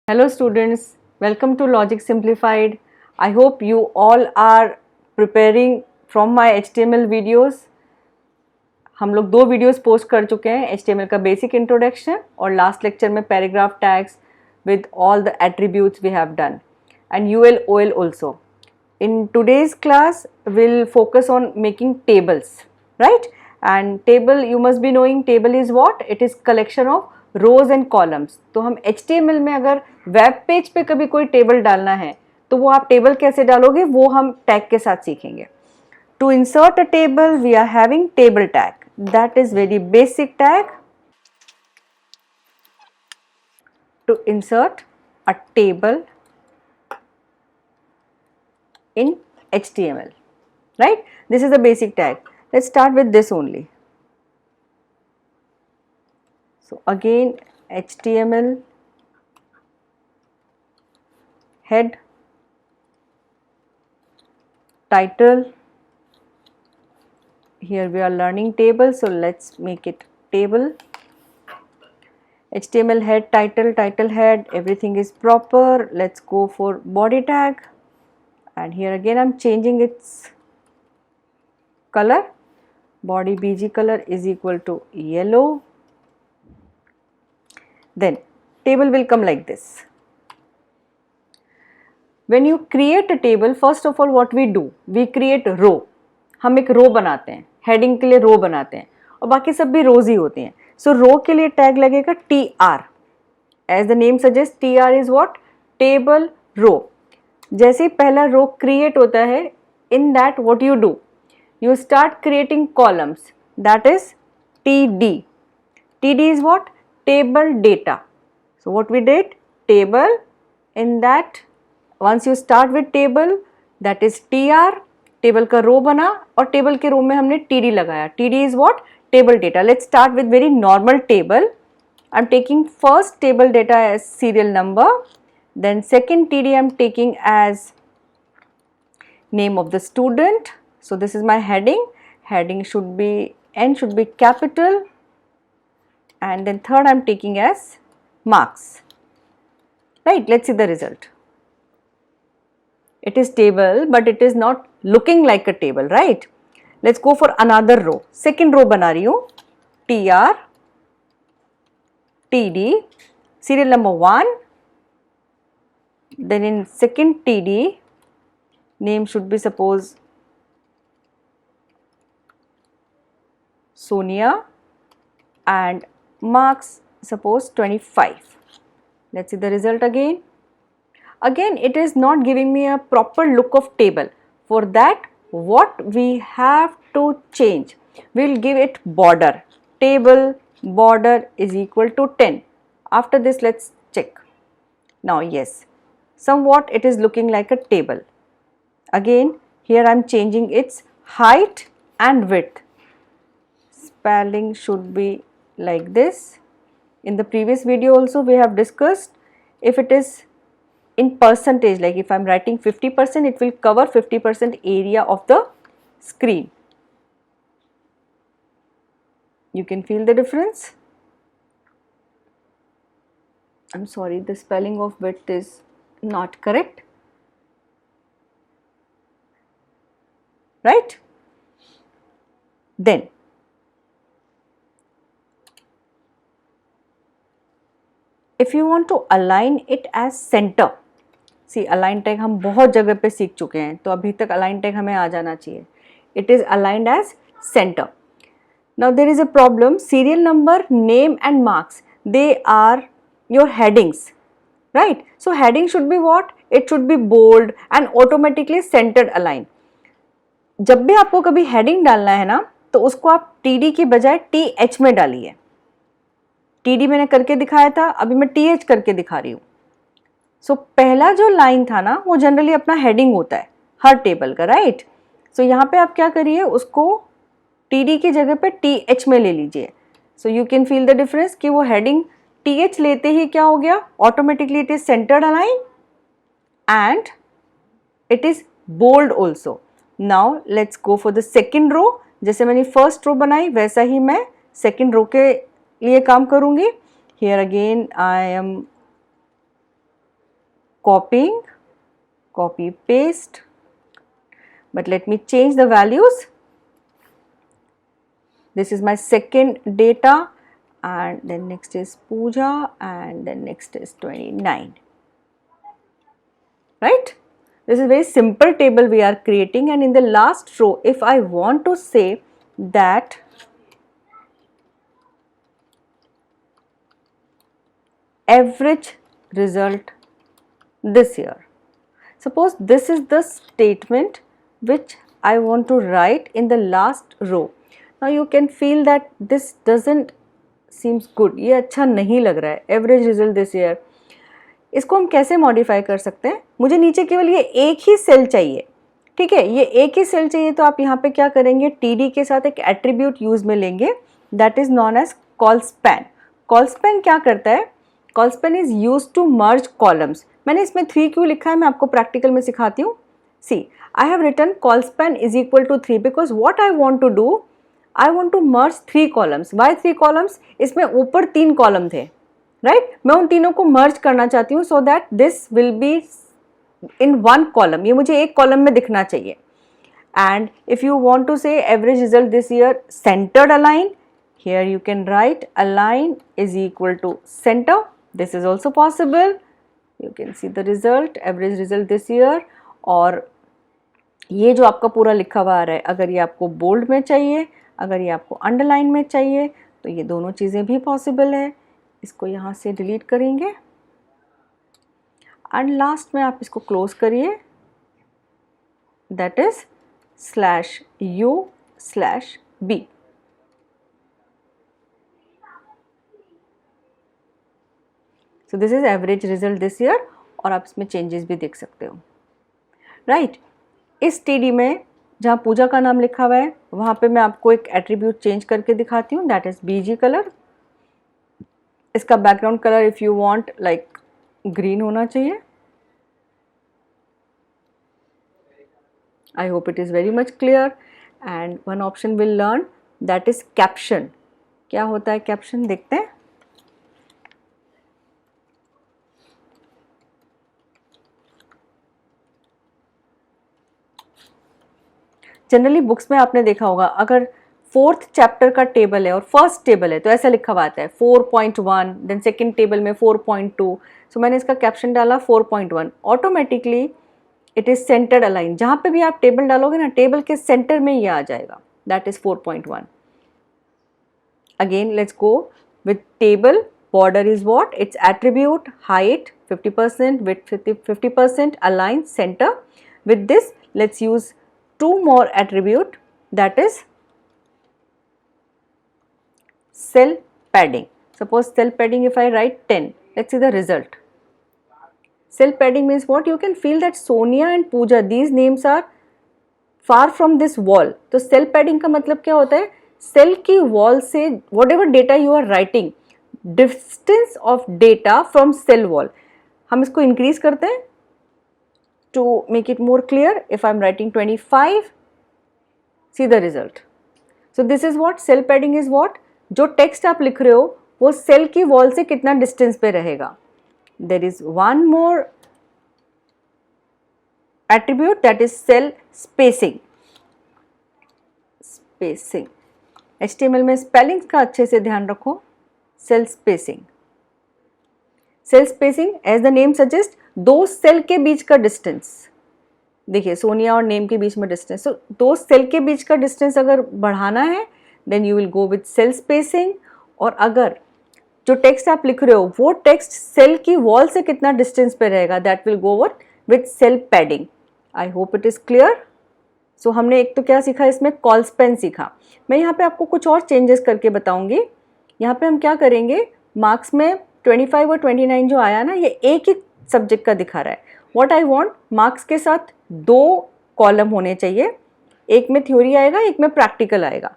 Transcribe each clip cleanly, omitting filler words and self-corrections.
Hello students, welcome to Logic Simplified. I hope you all are preparing from my HTML videos. हम लोग 2 videos post कर चुके हैं, HTML का basic introduction और लास्ट लेक्चर में paragraph tags with all the attributes we have done, and UL OL also. In today's class we'll focus on making tables, right? And table, you must be knowing table is what? It is collection of rows and columns. तो हम HTML में अगर web page पे कभी कोई table डालना है तो वो आप टेबल कैसे डालोगे वो हम टैग के साथ सीखेंगे. To insert a table we are having table tag. That is very basic tag. To insert a table in HTML, right? This is the basic tag. Let's start with this only. So again HTML head, title. Here we are learning table, so let's make it table. HTML head, title head, everything is proper. Let's go for body tag, and here again I'm changing its color. Body BG color is equal to yellow. Then table will come like this. When you create a table, first of all what we do, we create row. हम एक रो बनाते हैं, heading के लिए रो बनाते हैं और बाकी सब भी रोज ही होती हैं. सो रो के लिए टैग लगेगा TR. As the name suggest, TR is what? Table row. जैसे ही पहला रो क्रिएट होता है, in that what you do, you start creating columns, that is TD. TD is what? Table data. So what we did? Table, in that once you start with table, that is TR, table का रो बना और table के रो में हमने TD लगाया. TD is what? Table data. Let's start with very normal table. I'm taking first table data as serial number, then second TD I'm taking as name of the student. So this is my heading. Heading should be, N should be capital, and then third I'm taking as marks. Right, let's see the result. It is table, but it is not looking like a table, right? Let's go for another row. Second row बना रही हूँ. TR, TD, serial number 1. Then in second TD, name should be suppose Sonia, and marks suppose 25. Let's see the result again. Again it is not giving me a proper look of table. For that what we have to change, we will give it border. Table border is equal to 10. After this let's check. Now yes, somewhat it is looking like a table. Again here I am changing its height and width. Spelling should be like this. In the previous video also we have discussed, if it is in percentage, like if I am writing 50%, it will cover 50% area of the screen. You can feel the difference. I'm sorry, the spelling of width is not correct, right? Then if you want to align it as center, see align tag हम बहुत जगह पे सीख चुके हैं, तो अभी तक align tag हमें आ जाना चाहिए. It is aligned as center. Now there is a problem. Serial number, name and marks, they are your headings, right? So heading should be what? It should be bold and automatically centered align. जब भी आपको कभी heading डालना है ना, तो उसको आप TD की बजाय TH में डालिए. TD मैंने करके दिखाया था, अभी मैं TH करके दिखा रही हूँ. सो पहला जो लाइन था ना, वो जनरली अपना हेडिंग होता है हर टेबल का, राइट? सो यहाँ पे आप क्या करिए, उसको TD की जगह पे TH में ले लीजिए. So you can feel the difference कि वो हेडिंग TH लेते ही क्या हो गया, automatically it is centred align and it is bold also. Now let's go for the second row. जैसे मैंने फर्स्ट रो बनाई वैसा ही मैं सेकेंड रो के लिए काम करूंगी. Here again I am कॉपिंग, copy paste, but let me change the values. This is my second data, and then next is Pooja, and then next is 29. Right? This is a very simple table we are creating, and in the last row, if I want to say that average result this year, suppose this is the statement which I want to write in the last row. Now you can feel that this doesn't seems good, ये अच्छा नहीं लग रहा है. Average result this year, इसको हम कैसे modify कर सकते हैं? मुझे नीचे केवल ये एक ही सेल चाहिए, ठीक है, ये एक ही सेल चाहिए. तो आप यहाँ पे क्या करेंगे, TD के साथ एक एट्रीब्यूट यूज में लेंगे, that is known as col span. Col span क्या करता है? Col span is use to merge columns. मैंने इसमें 3 क्यों लिखा है, मैं आपको प्रैक्टिकल में सिखाती हूँ. सी, I have written call span is equal to 3 because what I want to do, I want to merge 3 columns. Why 3 columns? इसमें ऊपर 3 कॉलम थे, राइट? मैं उन तीनों को मर्ज करना चाहती हूँ so that this will be in one column. ये मुझे एक कॉलम में दिखना चाहिए. And if you want to say average result this year centered align, here you can write align is equal to center. This is also possible. You can see the result, average result this year. और ये जो आपका पूरा लिखा हुआ आ रहा है, अगर ये आपको बोल्ड में चाहिए, अगर ये आपको अंडरलाइन में चाहिए, तो ये दोनों चीज़ें भी पॉसिबल है. इसको यहाँ से डिलीट करेंगे एंड लास्ट में आप इसको क्लोज करिए, that is /u/b. So this is average result this year. और आप इसमें चेंजेस भी देख सकते हो, राइट? इस TD में जहाँ पूजा का नाम लिखा हुआ है, वहाँ पे मैं आपको एक एट्रीब्यूट चेंज करके दिखाती हूँ, दैट इज BG कलर. इसका background colour if you want like green होना चाहिए. आई hope it is very much clear. And one option will learn, that is caption. क्या होता है कैप्शन, देखते हैं. जनरली बुक्स में आपने देखा होगा, अगर 4th चैप्टर का टेबल है और फर्स्ट टेबल है तो ऐसा लिखा हुआ आता है 4.1, देन सेकंड टेबल में 4.2. सो मैंने इसका कैप्शन डाला 4.1. Automatically it is centred align. जहाँ पे भी आप टेबल डालोगे ना, टेबल के सेंटर में ये आ जाएगा, that is 4.1. Again let's go with table. Border is what? It's attribute, height 50%, width 50%, align, centre. With this let's use 2 more attribute, that is cell padding. Suppose cell padding, if I write 10, let's see the result. Cell padding means what? You can feel that Sonia and Pooja, these names are far from this wall. तो cell padding का मतलब क्या होता है? Cell की wall से whatever data you are writing, distance of data from cell wall. हम इसको increase करते हैं. To make it more clear, if I am writing 25, see the result. So this is what cell padding is. what? जो text आप लिख रहे हो वो सेल की वॉल से कितना डिस्टेंस पे रहेगा. There is one more attribute, that is cell spacing. Spacing. HTML में स्पेलिंग का अच्छे से ध्यान रखो. Cell spacing. Cell spacing, as the name suggests, 2 cell के बीच का डिस्टेंस. देखिए सोनिया और नेम के बीच में डिस्टेंस. तो 2 सेल के बीच का डिस्टेंस अगर बढ़ाना है, then you will go with cell spacing. और अगर जो टेक्स्ट आप लिख रहे हो वो टेक्स्ट सेल की वॉल से कितना डिस्टेंस पे रहेगा, that will go with cell padding. I hope it is clear. So हमने एक तो क्या सीखा, इसमें कॉल स्पैन सीखा. मैं यहाँ पे आपको कुछ और चेंजेस करके बताऊंगी. यहाँ पे हम क्या करेंगे, मार्क्स में 25 और 29 जो आया ना, ये एक ही सब्जेक्ट का दिखा रहा है. व्हाट आई वांट, मार्क्स के साथ 2 कॉलम होने चाहिए. एक में थ्योरी आएगा, एक में प्रैक्टिकल आएगा.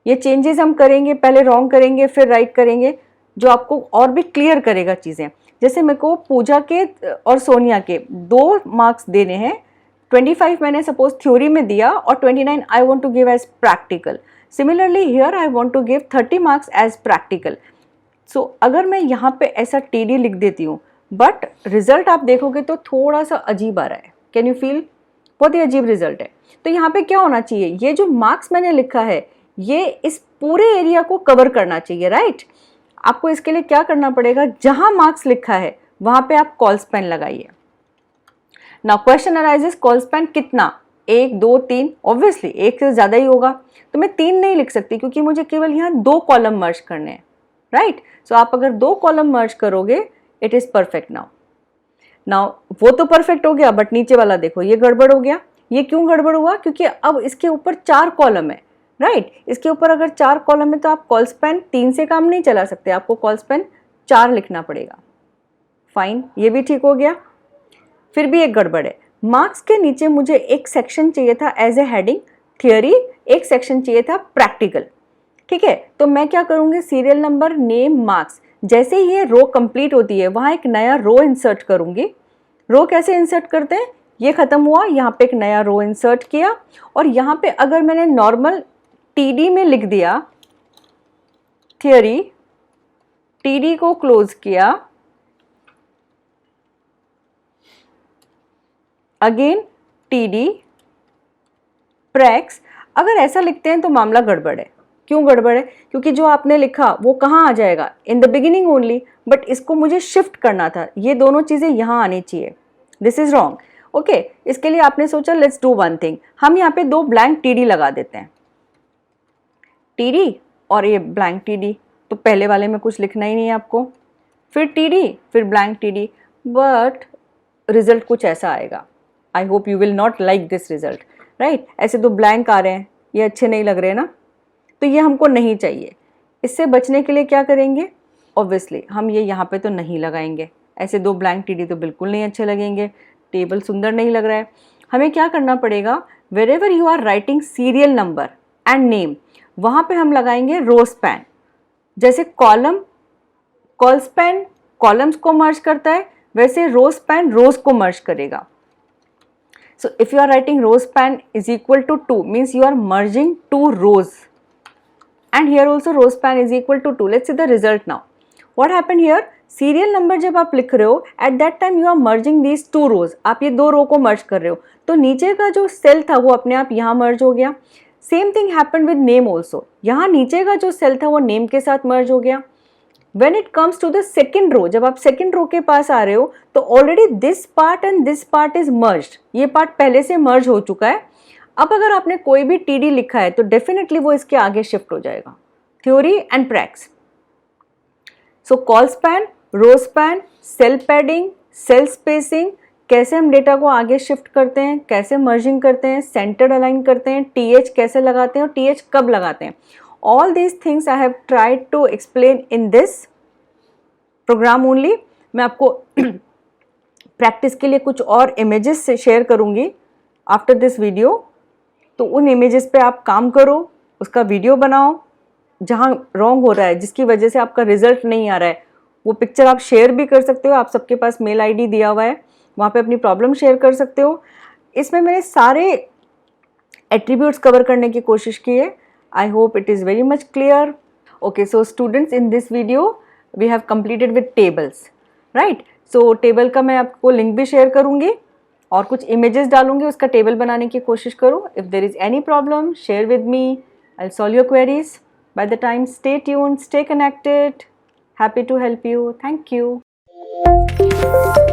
ये चेंजेस हम करेंगे, पहले रॉन्ग करेंगे फिर राइट करेंगे, जो आपको और भी क्लियर करेगा चीज़ें. जैसे मेरे को पूजा के और सोनिया के 2 मार्क्स देने हैं. 25 मैंने सपोज थ्योरी में दिया और 29 I want to give as practical. Similarly here I want to give 30 marks as practical. So अगर मैं यहाँ पे ऐसा TD लिख देती हूँ, बट रिजल्ट आप देखोगे तो थोड़ा सा अजीब आ रहा है। Can you feel? बहुत ही अजीब रिजल्ट है। तो यहाँ पे क्या होना चाहिए, ये जो मार्क्स मैंने लिखा है ये इस पूरे एरिया को कवर करना चाहिए, राइट? आपको इसके लिए क्या करना पड़ेगा, जहां मार्क्स लिखा है वहां पे आप कॉल स्पैन लगाइए। Now question arises, call span कितना, 1 2 3? ऑब्वियसली 1 से ज्यादा ही होगा, तो मैं 3 नहीं लिख सकती क्योंकि मुझे केवल यहाँ 2 कॉलम मर्ज करने हैं, राइट? सो आप अगर 2 कॉलम मर्ज करोगे इट इज परफेक्ट। नाउ वो तो परफेक्ट हो गया, बट नीचे वाला देखो ये गड़बड़ हो गया। ये क्यों गड़बड़ हुआ? क्योंकि अब इसके ऊपर 4 कॉलम है, राइट? इसके ऊपर अगर 4 कॉलम है तो आप कॉल स्पैन 3 से काम नहीं चला सकते, आपको कॉल स्पैन 4 लिखना पड़ेगा। फाइन, ये भी ठीक हो गया। फिर भी एक गड़बड़ है, मार्क्स के नीचे मुझे एक सेक्शन चाहिए था एज ए हेडिंग थियोरी, एक सेक्शन चाहिए था प्रैक्टिकल, ठीक है? तो मैं क्या करूंगी, सीरियल नंबर, नेम, मार्क्स, जैसे ही ये रो कंप्लीट होती है वहां एक नया रो इंसर्ट करूंगी। रो कैसे इंसर्ट करते हैं, ये खत्म हुआ, यहाँ पे एक नया रो इंसर्ट किया, और यहाँ पे अगर मैंने नॉर्मल TD में लिख दिया थियोरी, TD को क्लोज किया, अगेन TD, प्रैक्स, अगर ऐसा लिखते हैं तो मामला गड़बड़ है। क्यों गड़बड़ है? क्योंकि जो आपने लिखा वो कहाँ आ जाएगा, in the beginning only, but इसको मुझे शिफ्ट करना था, ये दोनों चीजें यहाँ आनी चाहिए। This is wrong. ओके, इसके लिए आपने सोचा लेट्स डू वन थिंग, हम यहाँ पे 2 ब्लैंक TD लगा देते हैं, TD और ये ब्लैंक TD। तो पहले वाले में कुछ लिखना ही नहीं है आपको, फिर TD, फिर ब्लैंक TD, बट रिजल्ट कुछ ऐसा आएगा। I hope you will not like this result, right? ऐसे 2 ब्लैंक आ रहे हैं, ये अच्छे नहीं लग रहे ना, तो ये हमको नहीं चाहिए। इससे बचने के लिए क्या करेंगे, ऑब्वियसली हम ये यहाँ पे तो नहीं लगाएंगे, ऐसे 2 ब्लैंक TD तो बिल्कुल नहीं अच्छे लगेंगे, टेबल सुंदर नहीं लग रहा है। हमें क्या करना पड़ेगा, wherever you are writing serial number and name, वहाँ पे हम लगाएंगे रो स्पैन। जैसे कॉलम, कॉल स्पैन कॉलम्स को मर्ज करता है, वैसे रो स्पैन रोज को मर्ज करेगा। So if you are writing row span is equal to 2 means you are merging 2 rows, and here also row span is equal to 2. Let's see the result now. What happened here? Serial number जब आप लिख रहे हो at that time you are merging these 2 rows, आप ये 2 रो को मर्ज कर रहे हो, तो नीचे का जो सेल था वो अपने आप यहाँ मर्ज हो गया। Same thing happened with name also, यहाँ नीचे का जो सेल था वो नेम के साथ मर्ज हो गया। When it comes to the second row, जब आप second row के पास आ रहे हो तो already this part and this part is merged, ये part पहले से merge हो चुका है। अब अगर आपने कोई भी TD लिखा है तो डेफिनेटली वो इसके आगे शिफ्ट हो जाएगा, theory and pracs. So col span, row span, cell padding, cell spacing, कैसे हम डेटा को आगे शिफ्ट करते हैं, कैसे मर्जिंग करते हैं, सेंटर्ड अलाइन करते हैं, TH कैसे लगाते हैं और TH कब लगाते हैं, all these things I have tried to explain in this program only। मैं आपको प्रैक्टिस के लिए कुछ और इमेजेस से शेयर करूंगी आफ्टर दिस वीडियो, तो उन इमेजेस पे आप काम करो, उसका वीडियो बनाओ, जहाँ रॉन्ग हो रहा है जिसकी वजह से आपका रिजल्ट नहीं आ रहा है वो पिक्चर आप शेयर भी कर सकते हो। आप सबके पास मेल ID दिया हुआ है, वहाँ पे अपनी प्रॉब्लम शेयर कर सकते हो। इसमें मैंने सारे एट्रीब्यूट्स कवर करने की कोशिश की है। I hope it is very much clear. Okay, so students, in this video we have completed with tables, right? So table का मैं आपको लिंक भी शेयर करूँगी और कुछ images डालूँगी, उसका टेबल बनाने की कोशिश करो। If there is any problem, share with me. I'll solve your queries. By the time, stay tuned, stay connected. Happy to help you. Thank you.